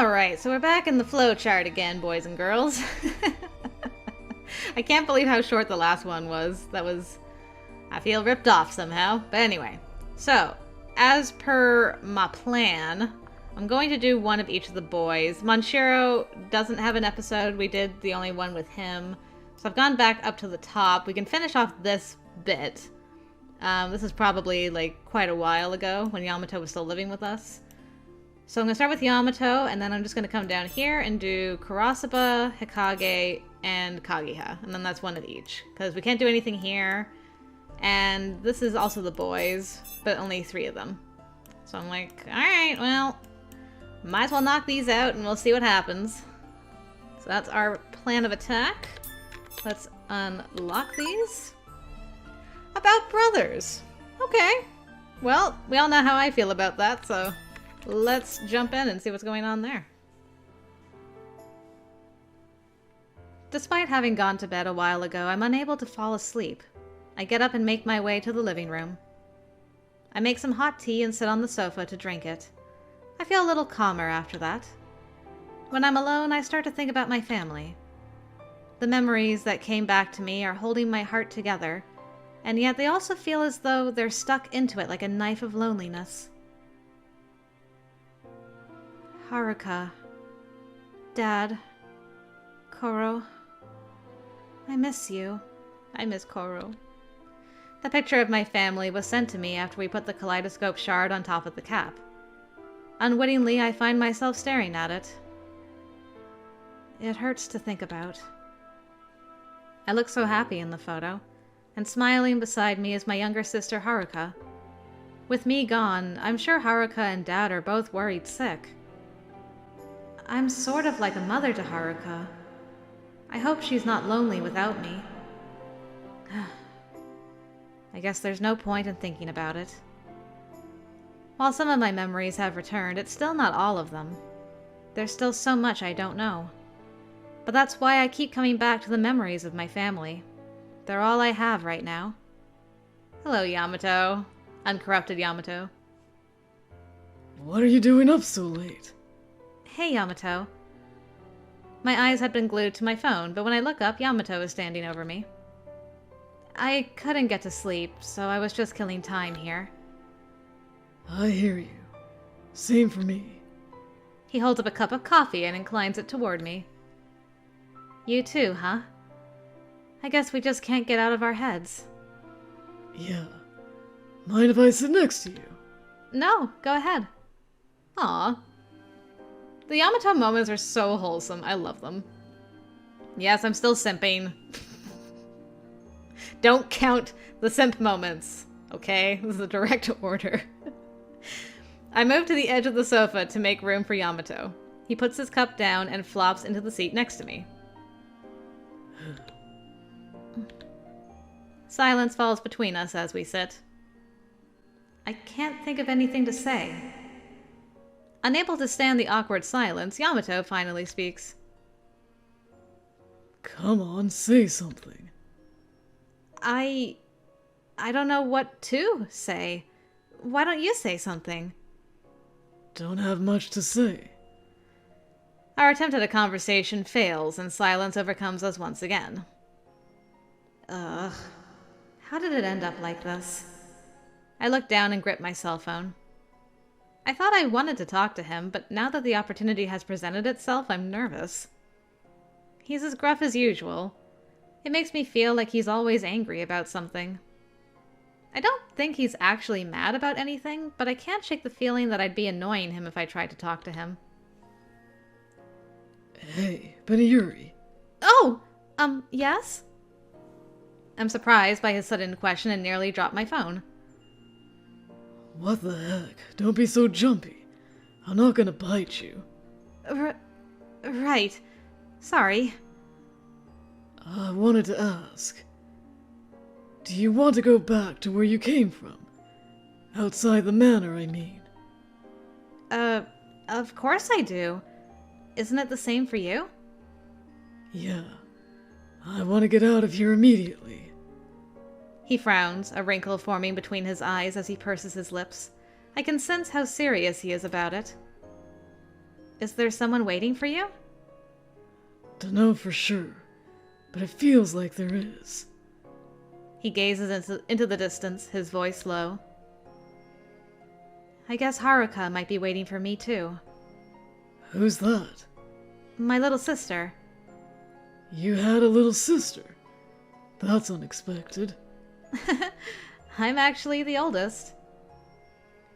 Alright, so we're back in the flowchart again, boys and girls. I can't believe how short the last one was. I feel ripped off somehow. But anyway, so, as per my plan, I'm going to do one of each of the boys. Monshiro doesn't have an episode. We did the only one with him. So I've gone back up to the top. We can finish off this bit. This is probably like quite a while ago when Yamato was still living with us. So I'm going to start with Yamato, and then I'm just going to come down here and do Karasuba, Hikage, and Kagiha. And then that's one of each, because we can't do anything here. And this is also the boys, but only 3 of them. So I'm like, alright, well, might as well knock these out and we'll see what happens. So that's our plan of attack. Let's unlock these. About brothers. Okay. Well, we all know how I feel about that, so let's jump in and see what's going on there. Despite having gone to bed a while ago, I'm unable to fall asleep. I get up and make my way to the living room. I make some hot tea and sit on the sofa to drink it. I feel a little calmer after that. When I'm alone, I start to think about my family. The memories that came back to me are holding my heart together, and yet they also feel as though they're stuck into it like a knife of loneliness. Haruka. Dad. Koro. I miss you. I miss Koro. The picture of my family was sent to me after we put the kaleidoscope shard on top of the cap. Unwittingly, I find myself staring at it. It hurts to think about. I look so happy in the photo, and smiling beside me is my younger sister Haruka. With me gone, I'm sure Haruka and Dad are both worried sick. I'm sort of like a mother to Haruka. I hope she's not lonely without me. I guess there's no point in thinking about it. While some of my memories have returned, it's still not all of them. There's still so much I don't know. But that's why I keep coming back to the memories of my family. They're all I have right now. Hello, Yamato. Uncorrupted Yamato. What are you doing up so late? Hey, Yamato. My eyes had been glued to my phone, but when I look up, Yamato is standing over me. I couldn't get to sleep, so I was just killing time here. I hear you. Same for me. He holds up a cup of coffee and inclines it toward me. You too, huh? I guess we just can't get out of our heads. Yeah. Mind if I sit next to you? No, go ahead. Aw. The Yamato moments are so wholesome. I love them. Yes, I'm still simping. Don't count the simp moments, okay? This is a direct order. I move to the edge of the sofa to make room for Yamato. He puts his cup down and flops into the seat next to me. Silence falls between us as we sit. I can't think of anything to say. Unable to stand the awkward silence, Yamato finally speaks. Come on, say something. I don't know what to say. Why don't you say something? Don't have much to say. Our attempt at a conversation fails, and silence overcomes us once again. Ugh. How did it end up like this? I look down and grip my cell phone. I thought I wanted to talk to him, but now that the opportunity has presented itself, I'm nervous. He's as gruff as usual. It makes me feel like he's always angry about something. I don't think he's actually mad about anything, but I can't shake the feeling that I'd be annoying him if I tried to talk to him. Hey, Beniyuri. Oh! Yes? I'm surprised by his sudden question and nearly dropped my phone. What the heck? Don't be so jumpy. I'm not gonna bite you. Right. Sorry. I wanted to ask. Do you want to go back to where you came from? Outside the manor, I mean. Of course I do. Isn't it the same for you? Yeah. I want to get out of here immediately. He frowns, a wrinkle forming between his eyes as he purses his lips. I can sense how serious he is about it. Is there someone waiting for you? Dunno for sure, but it feels like there is. He gazes into the distance, his voice low. I guess Haruka might be waiting for me too. Who's that? My little sister. You had a little sister? That's unexpected. I'm actually the oldest.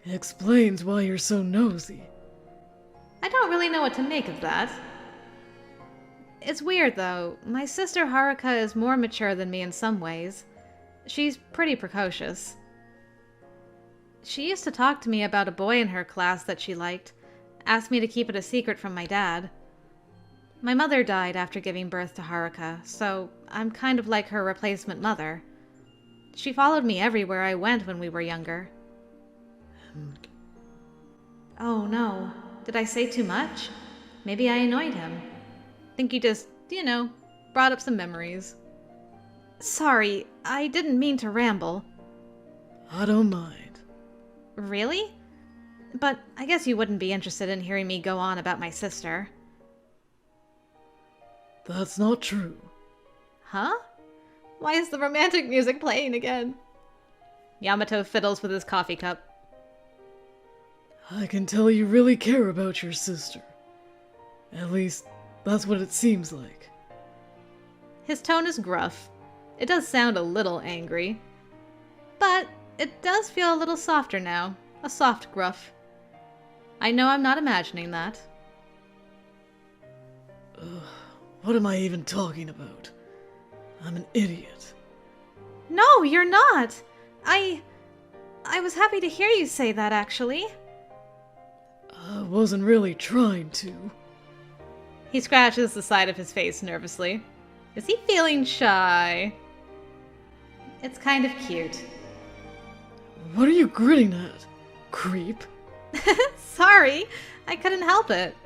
Explains why you're so nosy. I don't really know what to make of that. It's weird though. My sister Haruka is more mature than me in some ways. She's pretty precocious. She used to talk to me about a boy in her class that she liked, asked me to keep it a secret from my dad. My mother died after giving birth to Haruka, so I'm kind of like her replacement mother. She followed me everywhere I went when we were younger. Oh no, did I say too much? Maybe I annoyed him. Think you just, brought up some memories. Sorry, I didn't mean to ramble. I don't mind. Really? But I guess you wouldn't be interested in hearing me go on about my sister. That's not true. Huh? Why is the romantic music playing again? Yamato fiddles with his coffee cup. I can tell you really care about your sister. At least, that's what it seems like. His tone is gruff. It does sound a little angry. But it does feel a little softer now. A soft gruff. I know I'm not imagining that. What am I even talking about? I'm an idiot. No, you're not! I was happy to hear you say that, actually. I wasn't really trying to. He scratches the side of his face nervously. Is he feeling shy? It's kind of cute. What are you grinning at, creep? Sorry, I couldn't help it.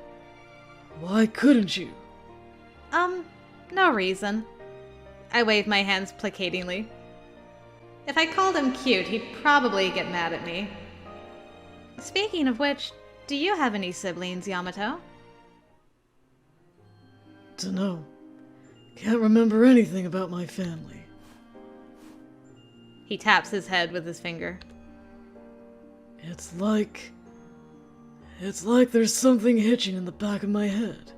Why couldn't you? No reason. I wave my hands placatingly. If I called him cute, he'd probably get mad at me. Speaking of which, do you have any siblings, Yamato? Dunno. Can't remember anything about my family. He taps his head with his finger. It's like there's something hitching in the back of my head.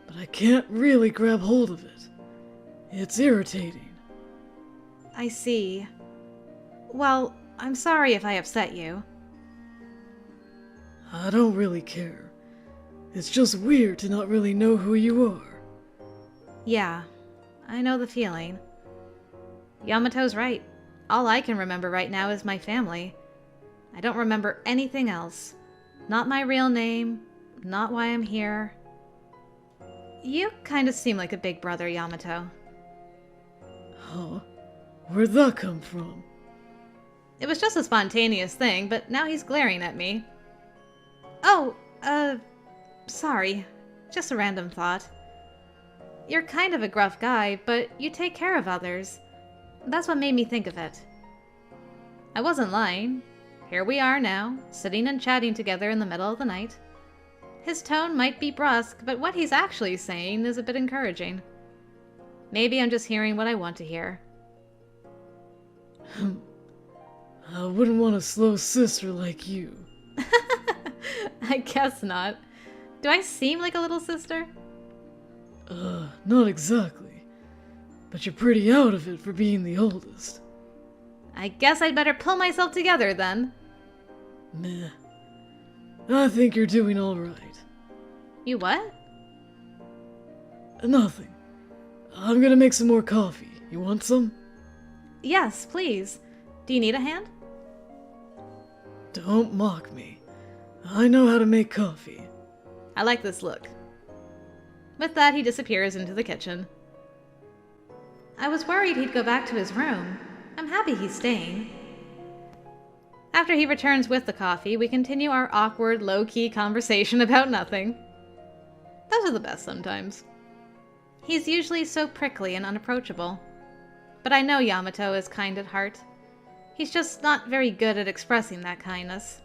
But I can't really grab hold of it. It's irritating. I see. Well, I'm sorry if I upset you. I don't really care. It's just weird to not really know who you are. Yeah, I know the feeling. Yamato's right. All I can remember right now is my family. I don't remember anything else. Not my real name, not why I'm here. You kind of seem like a big brother, Yamato. Huh? Where'd that come from? It was just a spontaneous thing, but now he's glaring at me. Oh, sorry. Just a random thought. You're kind of a gruff guy, but you take care of others. That's what made me think of it. I wasn't lying. Here we are now, sitting and chatting together in the middle of the night. His tone might be brusque, but what he's actually saying is a bit encouraging. Maybe I'm just hearing what I want to hear. I wouldn't want a slow sister like you. I guess not. Do I seem like a little sister? Not exactly. But you're pretty out of it for being the oldest. I guess I'd better pull myself together then. Meh. I think you're doing alright. You what? Nothing. I'm gonna make some more coffee. You want some? Yes, please. Do you need a hand? Don't mock me. I know how to make coffee. I like this look. With that, he disappears into the kitchen. I was worried he'd go back to his room. I'm happy he's staying. After he returns with the coffee, we continue our awkward, low-key conversation about nothing. Those are the best sometimes. He's usually so prickly and unapproachable. But I know Yamato is kind at heart. He's just not very good at expressing that kindness.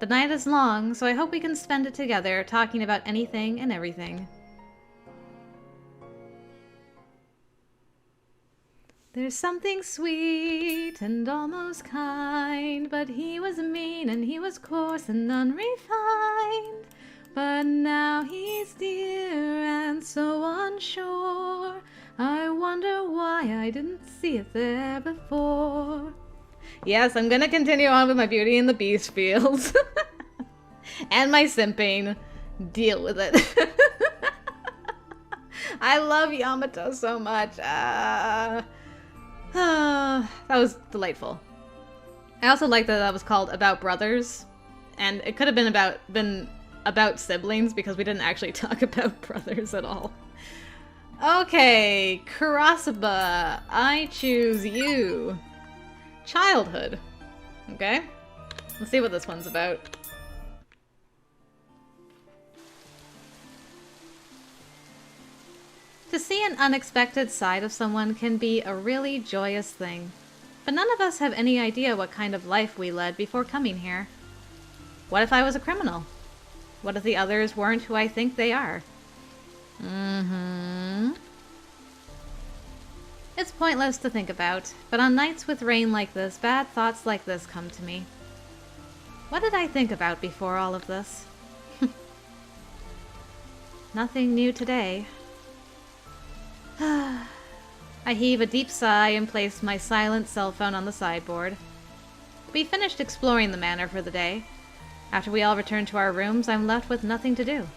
The night is long, so I hope we can spend it together talking about anything and everything. There's something sweet and almost kind, but he was mean and he was coarse and unrefined. But now he's dear and so unsure. I wonder why I didn't see it there before. Yes, I'm gonna continue on with my Beauty and the Beast feels. And my simping. Deal with it. I love Yamato so much. That was delightful. I also like that was called About Brothers. And it could have been about siblings because we didn't actually talk about brothers at all. Okay, Karasuba, I choose you. Childhood. Okay, let's see what this one's about. To see an unexpected side of someone can be a really joyous thing. But none of us have any idea what kind of life we led before coming here. What if I was a criminal? What if the others weren't who I think they are? It's pointless to think about, but on nights with rain like this, bad thoughts like this come to me. What did I think about before all of this? Nothing new today. I heave a deep sigh and place my silent cell phone on the sideboard. We finished exploring the manor for the day. After we all return to our rooms, I'm left with nothing to do.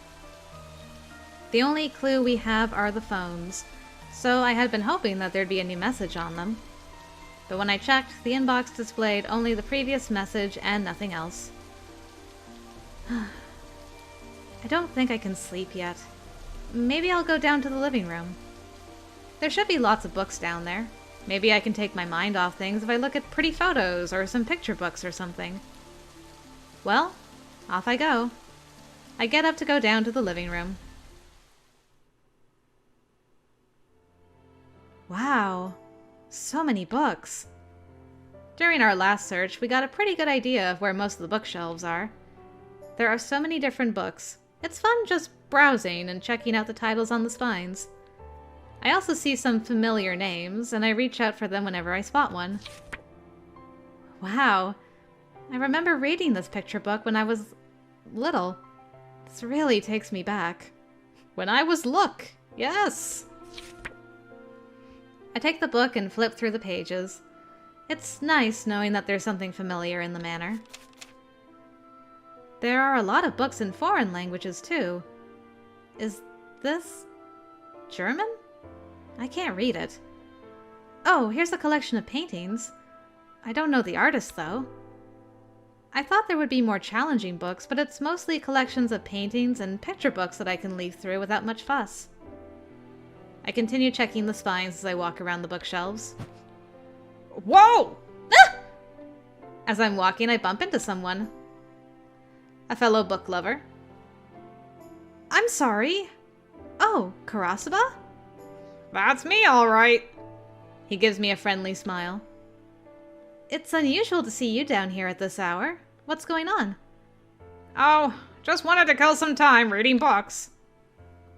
The only clue we have are the phones, so I had been hoping that there'd be a new message on them. But when I checked, the inbox displayed only the previous message and nothing else. I don't think I can sleep yet. Maybe I'll go down to the living room. There should be lots of books down there. Maybe I can take my mind off things if I look at pretty photos or some picture books or something. Well, off I go. I get up to go down to the living room. Wow, so many books. During our last search, we got a pretty good idea of where most of the bookshelves are. There are so many different books. It's fun just browsing and checking out the titles on the spines. I also see some familiar names, and I reach out for them whenever I spot one. Wow, I remember reading this picture book when I was little. This really takes me back. When I was Look, yes! I take the book and flip through the pages. It's nice knowing that there's something familiar in the manor. There are a lot of books in foreign languages, too. Is this German? I can't read it. Oh, here's a collection of paintings. I don't know the artist, though. I thought there would be more challenging books, but it's mostly collections of paintings and picture books that I can leaf through without much fuss. I continue checking the spines as I walk around the bookshelves. Whoa! Ah! As I'm walking, I bump into someone. A fellow book lover. I'm sorry. Oh, Karasuba? That's me, all right. He gives me a friendly smile. It's unusual to see you down here at this hour. What's going on? Oh, just wanted to kill some time reading books.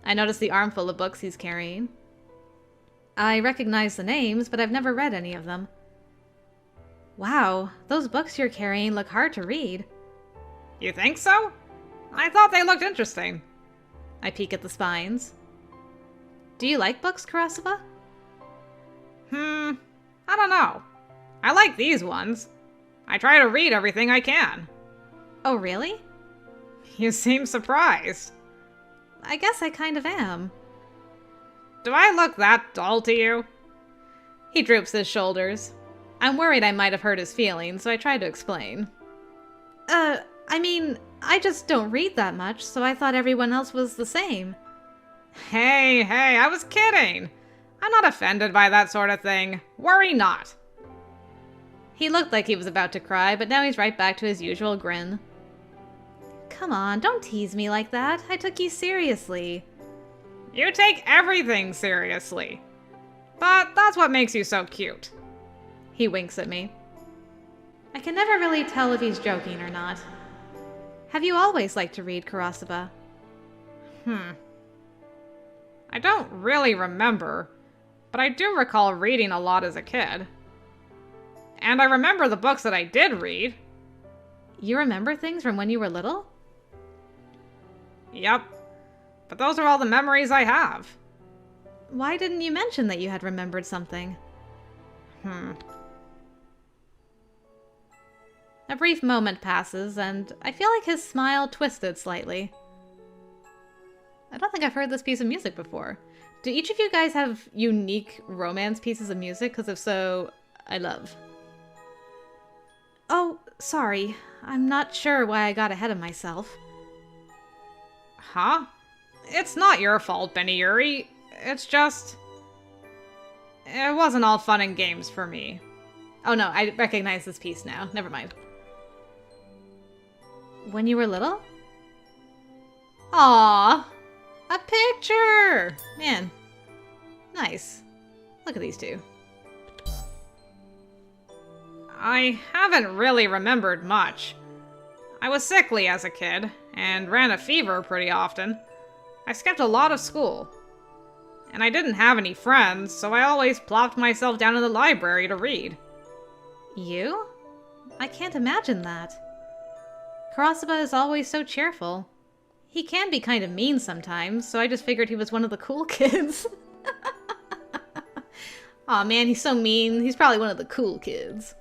I notice the armful of books he's carrying. I recognize the names, but I've never read any of them. Wow, those books you're carrying look hard to read. You think so? I thought they looked interesting. I peek at the spines. Do you like books, Karasuba? I don't know. I like these ones. I try to read everything I can. Oh, really? You seem surprised. I guess I kind of am. Do I look that dull to you? He droops his shoulders. I'm worried I might have hurt his feelings, so I try to explain. I mean, I just don't read that much, so I thought everyone else was the same. Hey, I was kidding. I'm not offended by that sort of thing. Worry not. He looked like he was about to cry, but now he's right back to his usual grin. Come on, don't tease me like that. I took you seriously. You take everything seriously. But that's what makes you so cute. He winks at me. I can never really tell if he's joking or not. Have you always liked to read, Karasuba? I don't really remember, but I do recall reading a lot as a kid. And I remember the books that I did read. You remember things from when you were little? Yep. But those are all the memories I have. Why didn't you mention that you had remembered something? A brief moment passes, and I feel like his smile twisted slightly. I don't think I've heard this piece of music before. Do each of you guys have unique romance pieces of music? Because if so, I love. Oh, sorry. I'm not sure why I got ahead of myself. Huh? It's not your fault, Benny Yuri. It's just... It wasn't all fun and games for me. Oh no, I recognize this piece now. Never mind. When you were little? Aww! A picture! Man. Nice. Look at these two. I haven't really remembered much. I was sickly as a kid, and ran a fever pretty often. I skipped a lot of school. And I didn't have any friends, so I always plopped myself down in the library to read. You? I can't imagine that. Karasuba is always so cheerful. He can be kind of mean sometimes, so I just figured he was one of the cool kids. Aw man, he's so mean. He's probably one of the cool kids.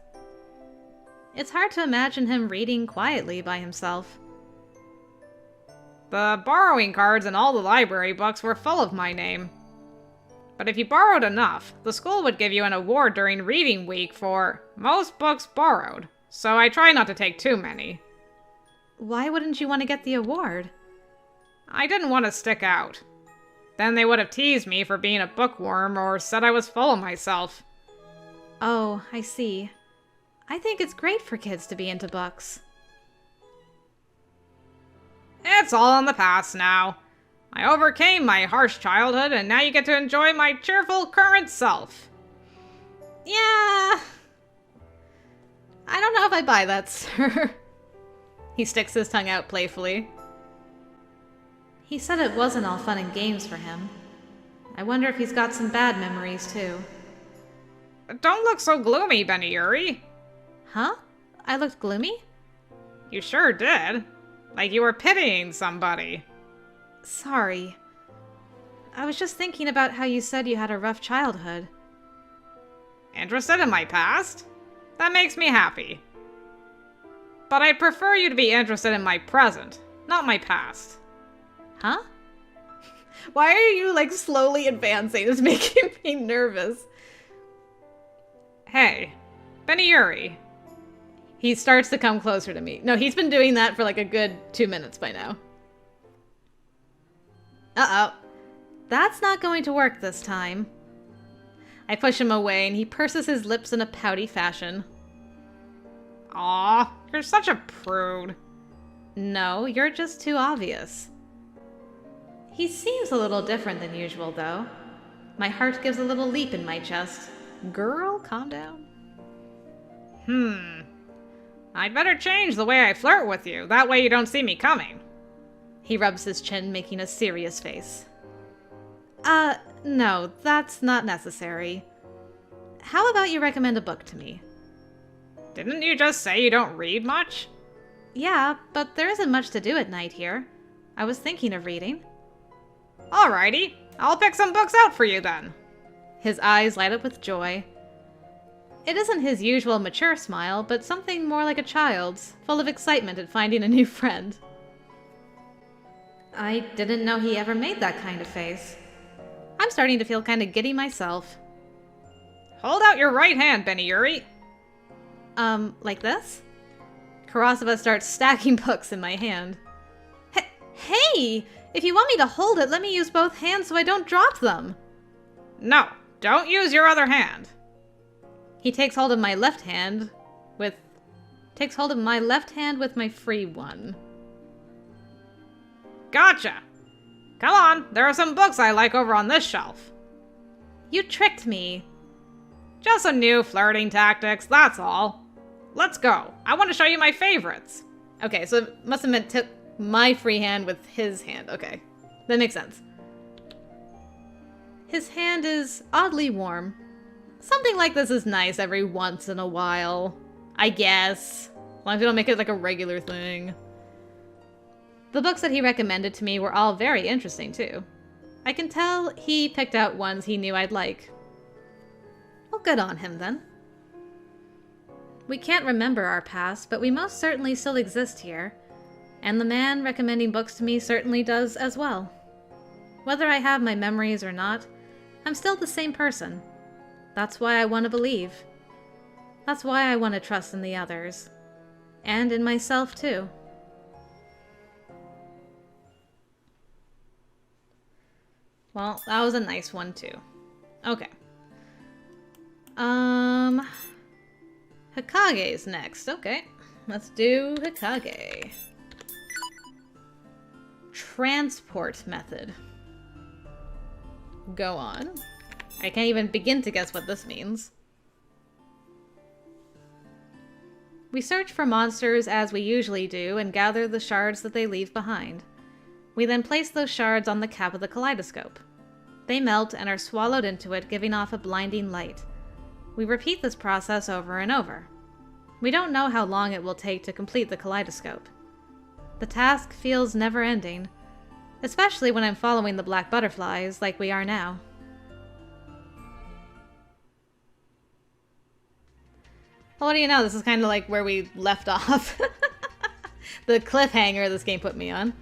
It's hard to imagine him reading quietly by himself. The borrowing cards in all the library books were full of my name. But if you borrowed enough, the school would give you an award during reading week for most books borrowed, so I try not to take too many. Why wouldn't you want to get the award? I didn't want to stick out. Then they would have teased me for being a bookworm or said I was full of myself. Oh, I see. I think it's great for kids to be into books. It's all in the past now. I overcame my harsh childhood, and now you get to enjoy my cheerful current self. Yeah. I don't know if I buy that, sir. He sticks his tongue out playfully. He said it wasn't all fun and games for him. I wonder if he's got some bad memories, too. Don't look so gloomy, Benny Yuri. Huh? I looked gloomy? You sure did. Like you were pitying somebody. Sorry. I was just thinking about how you said you had a rough childhood. Interested in my past? That makes me happy. But I'd prefer you to be interested in my present, not my past. Huh? Why are you, like, slowly advancing? It's making me nervous. Hey, Benny Yuri. He starts to come closer to me. No, he's been doing that for like a good 2 minutes by now. Uh-oh. That's not going to work this time. I push him away and he purses his lips in a pouty fashion. Aw, you're such a prude. No, you're just too obvious. He seems a little different than usual, though. My heart gives a little leap in my chest. Girl, calm down. I'd better change the way I flirt with you. That way you don't see me coming. He rubs his chin, making a serious face. No, that's not necessary. How about you recommend a book to me? Didn't you just say you don't read much? Yeah, but there isn't much to do at night here. I was thinking of reading. Alrighty, I'll pick some books out for you then. His eyes light up with joy. It isn't his usual mature smile, but something more like a child's, full of excitement at finding a new friend. I didn't know he ever made that kind of face. I'm starting to feel kind of giddy myself. Hold out your right hand, Benny Yuri. Like this? Karasuba starts stacking books in my hand. Hey! If you want me to hold it, let me use both hands so I don't drop them. No, don't use your other hand. He takes hold of my left hand with my free one. Gotcha. Come on, there are some books I like over on this shelf. You tricked me. Just some new flirting tactics, that's all. Let's go. I want to show you my favorites. Okay, so it must have meant took my free hand with his hand. Okay, that makes sense. His hand is oddly warm. Something like this is nice every once in a while, I guess. As long as we don't make it like a regular thing. The books that he recommended to me were all very interesting, too. I can tell he picked out ones he knew I'd like. Well, good on him, then. We can't remember our past, but we most certainly still exist here. And the man recommending books to me certainly does as well. Whether I have my memories or not, I'm still the same person. That's why I want to believe. That's why I want to trust in the others. And in myself, too. Well, that was a nice one, too. Okay. Hikage's next. Okay. Let's do Hikage. Transport method. Go on. I can't even begin to guess what this means. We search for monsters as we usually do and gather the shards that they leave behind. We then place those shards on the cap of the kaleidoscope. They melt and are swallowed into it, giving off a blinding light. We repeat this process over and over. We don't know how long it will take to complete the kaleidoscope. The task feels never-ending, especially when I'm following the black butterflies like we are now. Well, what do you know? This is kind of like where we left off. The cliffhanger this game put me on.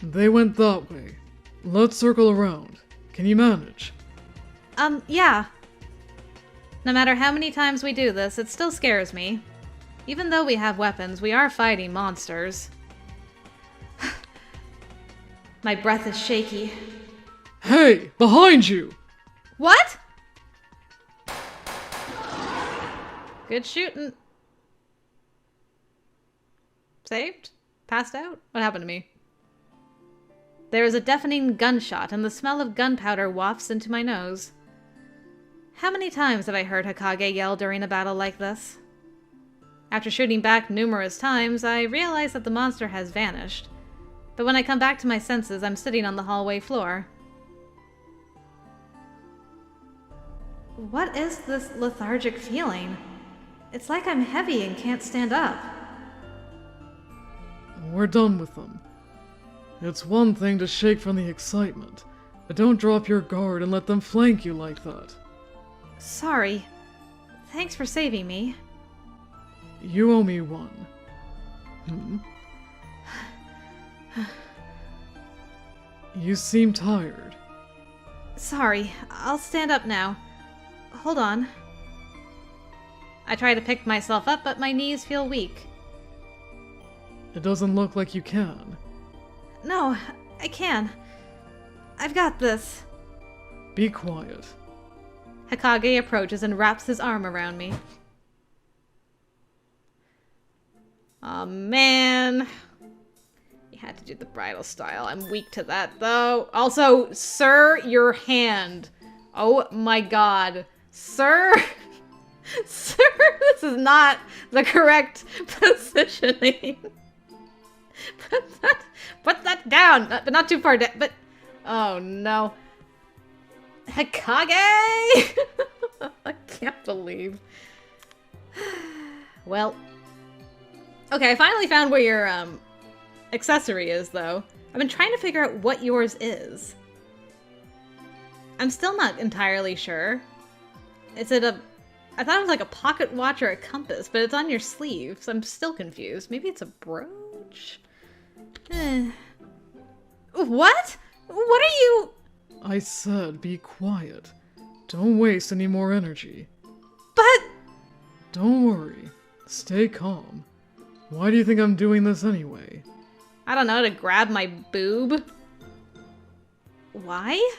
They went that way. Let's circle around. Can you manage? Yeah. No matter how many times we do this, it still scares me. Even though we have weapons, we are fighting monsters. My breath is shaky. Hey! Behind you! What? Good shooting. Saved? Passed out? What happened to me? There is a deafening gunshot, and the smell of gunpowder wafts into my nose. How many times have I heard Hikage yell during a battle like this? After shooting back numerous times, I realize that the monster has vanished. But when I come back to my senses, I'm sitting on the hallway floor. What is this lethargic feeling? It's like I'm heavy and can't stand up. We're done with them. It's one thing to shake from the excitement, but don't drop your guard and let them flank you like that. Sorry. Thanks for saving me. You owe me one. You seem tired. Sorry. I'll stand up now. Hold on. I try to pick myself up, but my knees feel weak. It doesn't look like you can. No, I can. I've got this. Be quiet. Hikage approaches and wraps his arm around me. Aw, man. You had to do the bridal style. I'm weak to that, though. Also, sir, your hand. Oh my god. Sir? Sir, this is not the correct positioning. Put that down, but not too far down. But oh no, Hikage! I can't believe. Well, okay, I finally found where your accessory is, though. I've been trying to figure out what yours is. I'm still not entirely sure. Is it a? I thought it was like a pocket watch or a compass, but it's on your sleeve, so I'm still confused. Maybe it's a brooch? What? What are you? I said be quiet. Don't waste any more energy. But... Don't worry. Stay calm. Why do you think I'm doing this anyway? I don't know, to grab my boob? Why?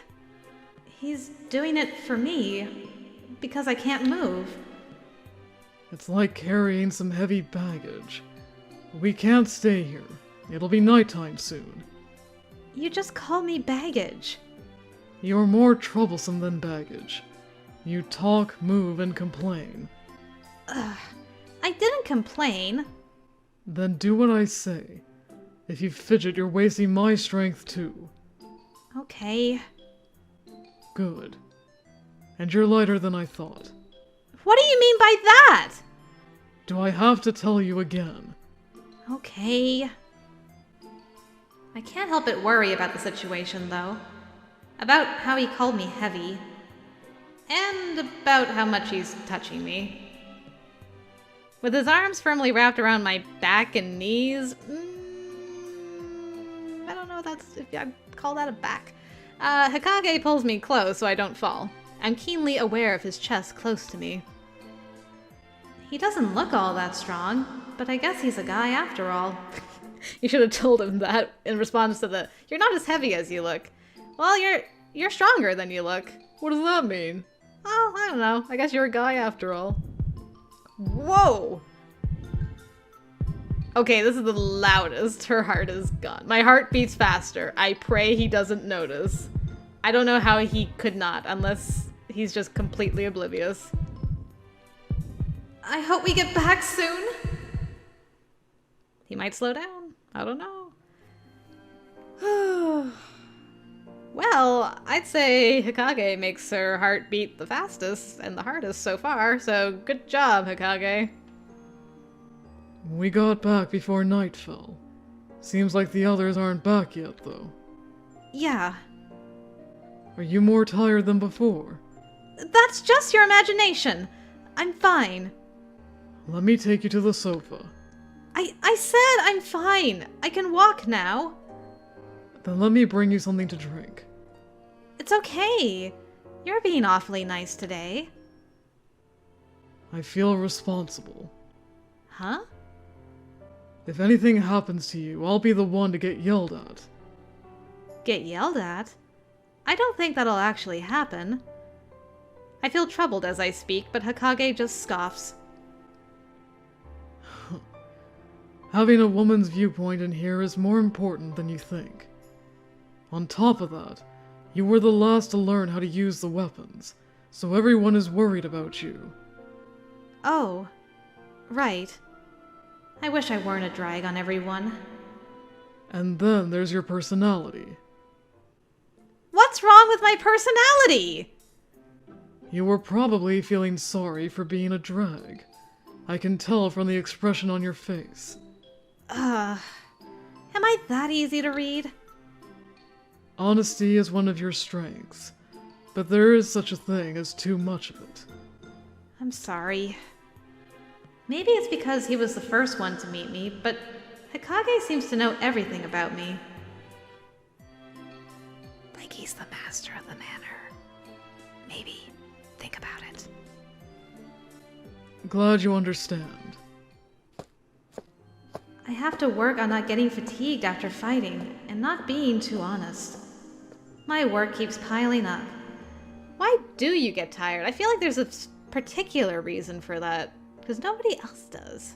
He's doing it for me. Because I can't move. It's like carrying some heavy baggage. We can't stay here. It'll be nighttime soon. You just call me baggage. You're more troublesome than baggage. You talk, move, and complain. Ugh. I didn't complain. Then do what I say. If you fidget, you're wasting my strength too. Okay. Good. And you're lighter than I thought. What do you mean by that? Do I have to tell you again? Okay. I can't help but worry about the situation, though. About how he called me heavy. And about how much he's touching me. With his arms firmly wrapped around my back and knees... I don't know if I'd call that a back. Hikage pulls me close so I don't fall. I'm keenly aware of his chest close to me. He doesn't look all that strong, but I guess he's a guy after all. You should have told him that in response to the, "You're not as heavy as you look." Well, you're stronger than you look. What does that mean? Oh, I don't know. I guess you're a guy after all. Whoa! Okay, this is the loudest her heart has gone. My heart beats faster. I pray he doesn't notice. I don't know how he could not, unless he's just completely oblivious. I hope we get back soon. He might slow down. I don't know. Well, I'd say Hikage makes her heart beat the fastest and the hardest so far, so good job, Hikage. We got back before night fell. Seems like the others aren't back yet, though. Yeah. Are you more tired than before? That's just your imagination. I'm fine. Let me take you to the sofa. I said I'm fine. I can walk now. Then let me bring you something to drink. It's okay. You're being awfully nice today. I feel responsible. Huh? If anything happens to you, I'll be the one to get yelled at. Get yelled at? I don't think that'll actually happen. I feel troubled as I speak, but Hikage just scoffs. Having a woman's viewpoint in here is more important than you think. On top of that, you were the last to learn how to use the weapons, so everyone is worried about you. Oh, right. I wish I weren't a drag on everyone. And then there's your personality. What's wrong with my personality? You were probably feeling sorry for being a drag. I can tell from the expression on your face. Am I that easy to read? Honesty is one of your strengths, but there is such a thing as too much of it. I'm sorry. Maybe it's because he was the first one to meet me, but Hikage seems to know everything about me. Like he's the master of the manor. Maybe. Think about it. Glad you understand. I have to work on not getting fatigued after fighting, and not being too honest. My work keeps piling up. Why do you get tired? I feel like there's a particular reason for that, because nobody else does.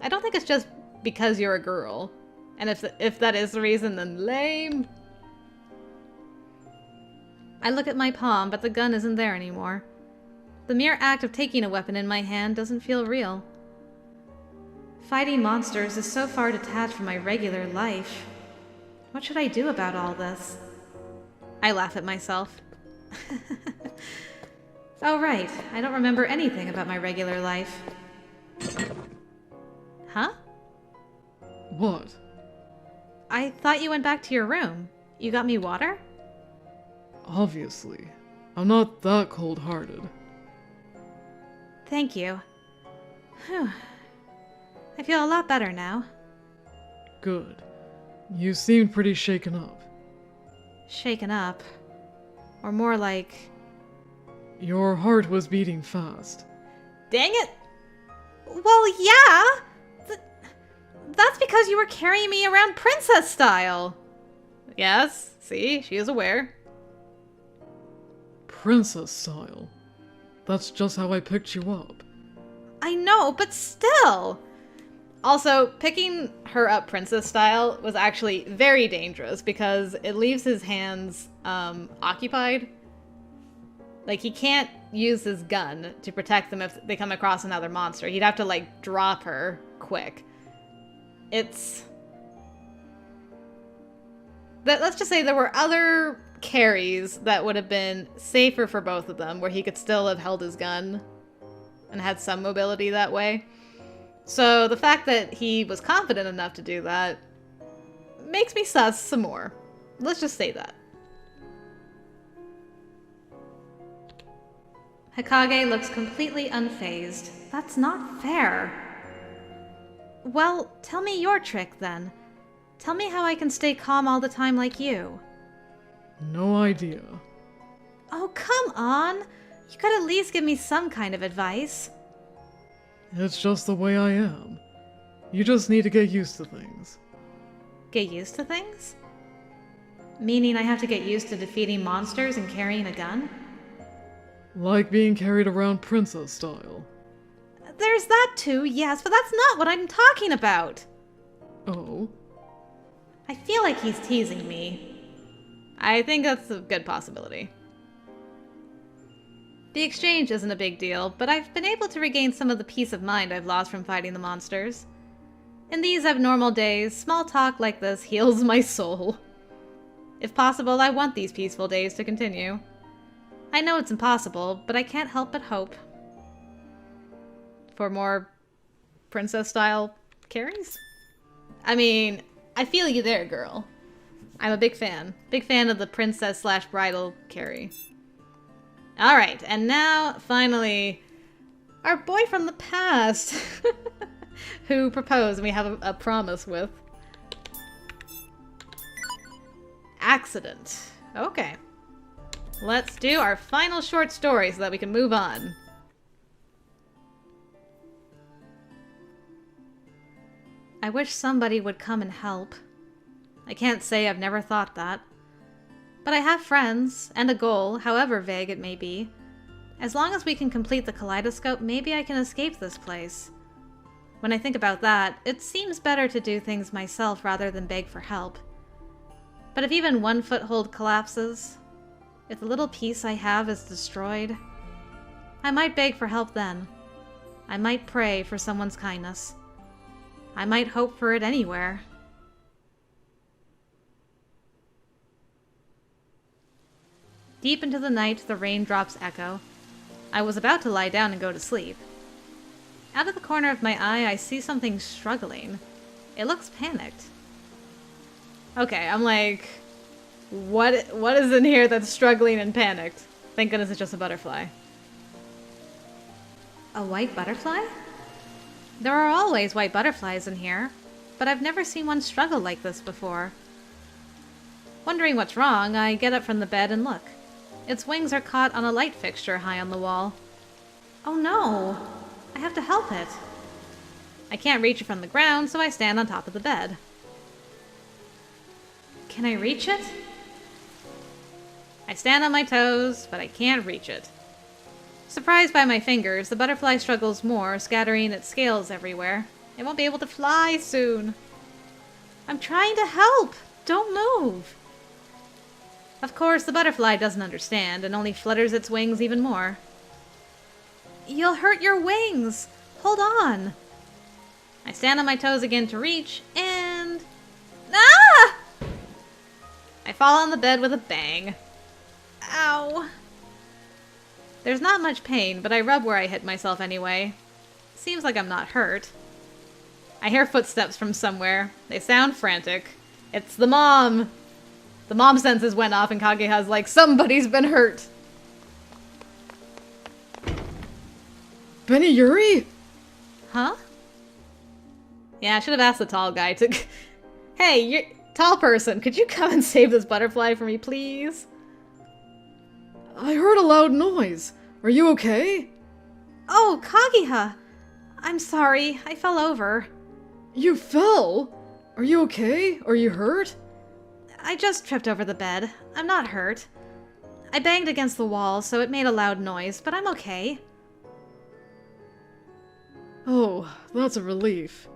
I don't think it's just because you're a girl. And if that is the reason, then lame. I look at my palm, but the gun isn't there anymore. The mere act of taking a weapon in my hand doesn't feel real. Fighting monsters is so far detached from my regular life. What should I do about all this? I laugh at myself. Oh right, I don't remember anything about my regular life. Huh? What? I thought you went back to your room. You got me water? Obviously. I'm not that cold-hearted. Thank you. Whew. I feel a lot better now. Good. You seemed pretty shaken up. Shaken up. Or more like... Your heart was beating fast. Dang it! Well, yeah! That's because you were carrying me around princess style! Yes, see, she is aware. Princess style. That's just how I picked you up. I know, but still! Also, picking her up princess style was actually very dangerous because it leaves his hands occupied. Like, he can't use his gun to protect them if they come across another monster. He'd have to, like, drop her quick. let's just say there were other carries that would have been safer for both of them, where he could still have held his gun and had some mobility that way. So the fact that he was confident enough to do that makes me sus some more. Let's just say that. Hikage looks completely unfazed. That's not fair. Well, tell me your trick then. Tell me how I can stay calm all the time like you. No idea. Oh, come on! You could at least give me some kind of advice. It's just the way I am. You just need to get used to things. Get used to things? Meaning I have to get used to defeating monsters and carrying a gun? Like being carried around princess style. There's that too, yes, but that's not what I'm talking about! Oh? I feel like he's teasing me. I think that's a good possibility. The exchange isn't a big deal, but I've been able to regain some of the peace of mind I've lost from fighting the monsters. In these abnormal days, small talk like this heals my soul. If possible, I want these peaceful days to continue. I know it's impossible, but I can't help but hope. For more princess-style carries? I mean, I feel you there, girl. I'm a big fan. Big fan of the princess/bridal carry. Alright, and now, finally, our boy from the past, who proposed and we have a promise with. Accident. Okay. Let's do our final short story so that we can move on. I wish somebody would come and help. I can't say I've never thought that. But I have friends, and a goal, however vague it may be. As long as we can complete the kaleidoscope, maybe I can escape this place. When I think about that, it seems better to do things myself rather than beg for help. But if even one foothold collapses, if the little piece I have is destroyed, I might beg for help then. I might pray for someone's kindness. I might hope for it anywhere. Deep into the night, the raindrops echo. I was about to lie down and go to sleep. Out of the corner of my eye, I see something struggling. It looks panicked. Okay, I'm like, what is in here that's struggling and panicked? Thank goodness it's just a butterfly. A white butterfly? There are always white butterflies in here, but I've never seen one struggle like this before. Wondering what's wrong, I get up from the bed and look. Its wings are caught on a light fixture high on the wall. Oh no! I have to help it. I can't reach it from the ground, so I stand on top of the bed. Can I reach it? I stand on my toes, but I can't reach it. Surprised by my fingers, the butterfly struggles more, scattering its scales everywhere. It won't be able to fly soon. I'm trying to help! Don't move! Of course, the butterfly doesn't understand and only flutters its wings even more. You'll hurt your wings! Hold on! I stand on my toes again to reach, and... Ah! I fall on the bed with a bang. Ow. There's not much pain, but I rub where I hit myself anyway. Seems like I'm not hurt. I hear footsteps from somewhere. They sound frantic. It's the mom! The mom senses went off and Kagiha's like, somebody's been hurt! Benny Yuri? Huh? Yeah, I should have asked the tall guy to... Hey, you tall person, could you come and save this butterfly for me, please? I heard a loud noise. Are you okay? Oh, Kagiha! I'm sorry, I fell over. You fell? Are you okay? Are you hurt? I just tripped over the bed. I'm not hurt. I banged against the wall, so it made a loud noise, but I'm okay. Oh, that's a relief.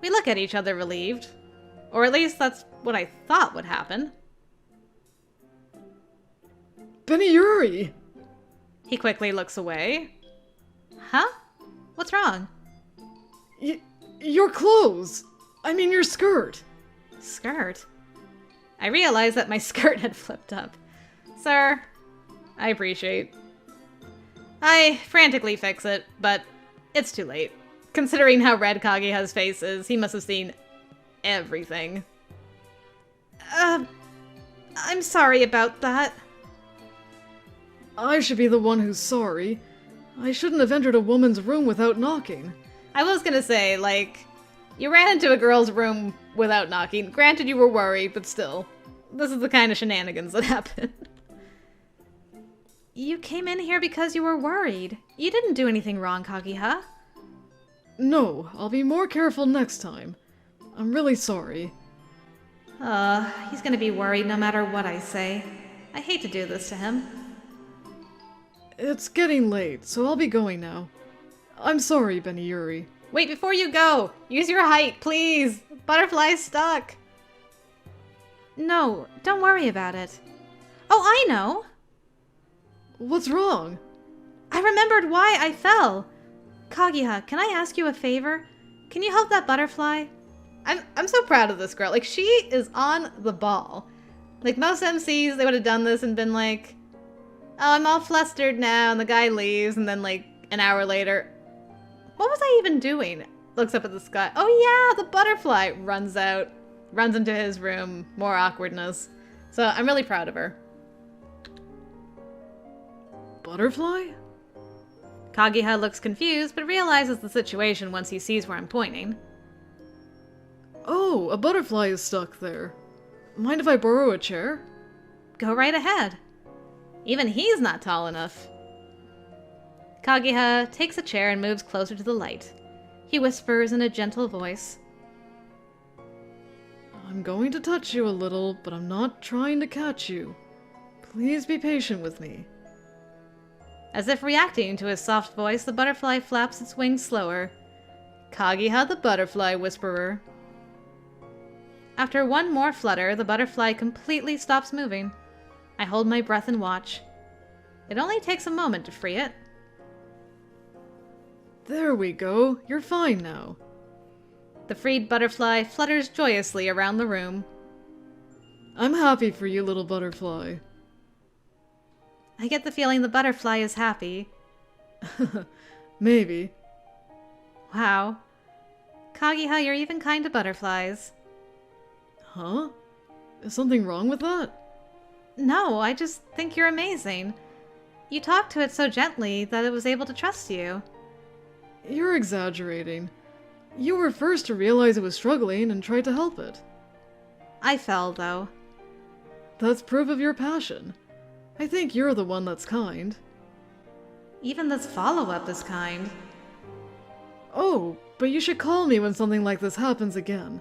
We look at each other relieved. Or at least that's what I thought would happen. Benny Yuri! He quickly looks away. Huh? What's wrong? Your clothes! I mean your skirt! Skirt? I realized that my skirt had flipped up. Sir, I appreciate. I frantically fix it, but it's too late. Considering how red Kagiha's face is, he must have seen everything. I'm sorry about that. I should be the one who's sorry. I shouldn't have entered a woman's room without knocking. I was gonna say, like, you ran into a girl's room without knocking. Granted, you were worried, but still. This is the kind of shenanigans that happen. You came in here because you were worried. You didn't do anything wrong, Kagiha. No, I'll be more careful next time. I'm really sorry. He's gonna be worried no matter what I say. I hate to do this to him. It's getting late, so I'll be going now. I'm sorry, Benny Yuri. Wait, before you go! Use your height, please! Butterfly's stuck! No, don't worry about it. Oh, I know! What's wrong? I remembered why I fell! Kagiha, can I ask you a favor? Can you help that butterfly? I'm so proud of this girl. Like, she is on the ball. Like, most MCs, they would have done this and been like, oh, I'm all flustered now, and the guy leaves, and then, like, an hour later, what was I even doing? Looks up at the sky. Oh, yeah, the butterfly runs out, runs into his room. More awkwardness. So, I'm really proud of her. Butterfly? Kagiha looks confused, but realizes the situation once he sees where I'm pointing. Oh, a butterfly is stuck there. Mind if I borrow a chair? Go right ahead. Even he's not tall enough. Kagiha takes a chair and moves closer to the light. He whispers in a gentle voice. I'm going to touch you a little, but I'm not trying to catch you. Please be patient with me. As if reacting to his soft voice, the butterfly flaps its wings slower. Kagiha the Butterfly Whisperer. After one more flutter, the butterfly completely stops moving. I hold my breath and watch. It only takes a moment to free it. There we go. You're fine now. The freed butterfly flutters joyously around the room. I'm happy for you, little butterfly. I get the feeling the butterfly is happy. Maybe. Wow. Kagiha, you're even kind to butterflies. Huh? Is something wrong with that? No, I just think you're amazing. You talked to it so gently that it was able to trust you. You're exaggerating. You were first to realize it was struggling and tried to help it. I fell, though. That's proof of your passion. I think you're the one that's kind. Even this follow-up is kind. Oh, but you should call me when something like this happens again.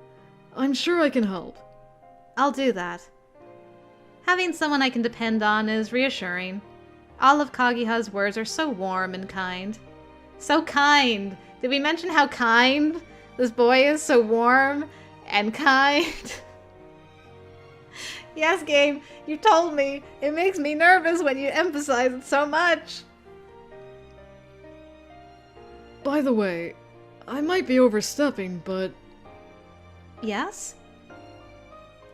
I'm sure I can help. I'll do that. Having someone I can depend on is reassuring. All of Kagiha's words are so warm and kind. So kind! Did we mention how kind this boy is? So warm and kind. Yes, game, you told me. It makes me nervous when you emphasize it so much. By the way, I might be overstepping, but... Yes?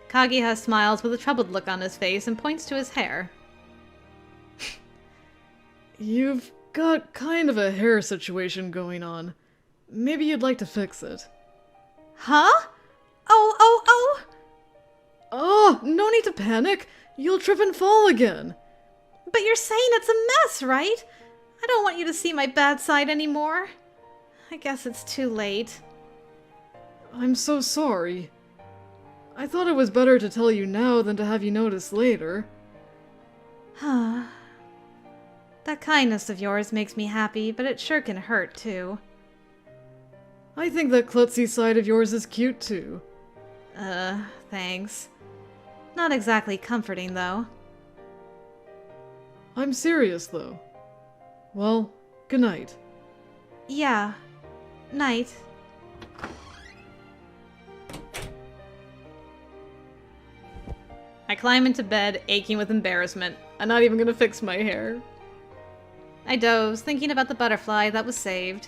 Kagiha smiles with a troubled look on his face and points to his hair. You've got kind of a hair situation going on. Maybe you'd like to fix it. Huh? Oh! Oh, no need to panic. You'll trip and fall again. But you're saying it's a mess, right? I don't want you to see my bad side anymore. I guess it's too late. I'm so sorry. I thought it was better to tell you now than to have you notice later. That kindness of yours makes me happy, but it sure can hurt, too. I think that klutzy side of yours is cute, too. Thanks. Not exactly comforting, though. I'm serious, though. Well, good night. Yeah. Night. I climb into bed, aching with embarrassment. I'm not even gonna fix my hair. I doze, thinking about the butterfly that was saved.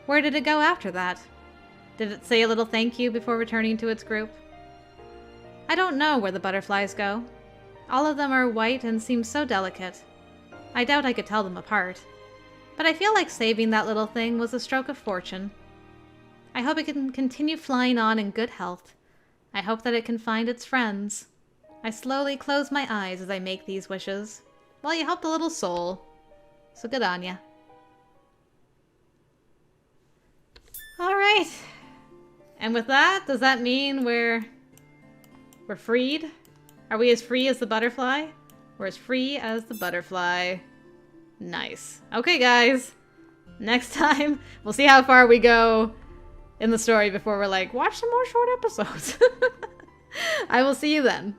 Where did it go after that? Did it say a little thank you before returning to its group? I don't know where the butterflies go. All of them are white and seem so delicate. I doubt I could tell them apart. But I feel like saving that little thing was a stroke of fortune. I hope it can continue flying on in good health. I hope that it can find its friends. I slowly close my eyes as I make these wishes. Well, you helped a little soul. So good on ya. Alright. And with that, does that mean we're freed? Are we as free as the butterfly? We're as free as the butterfly. Nice. Okay, guys. Next time, we'll see how far we go in the story before we're like, watch some more short episodes. I will see you then.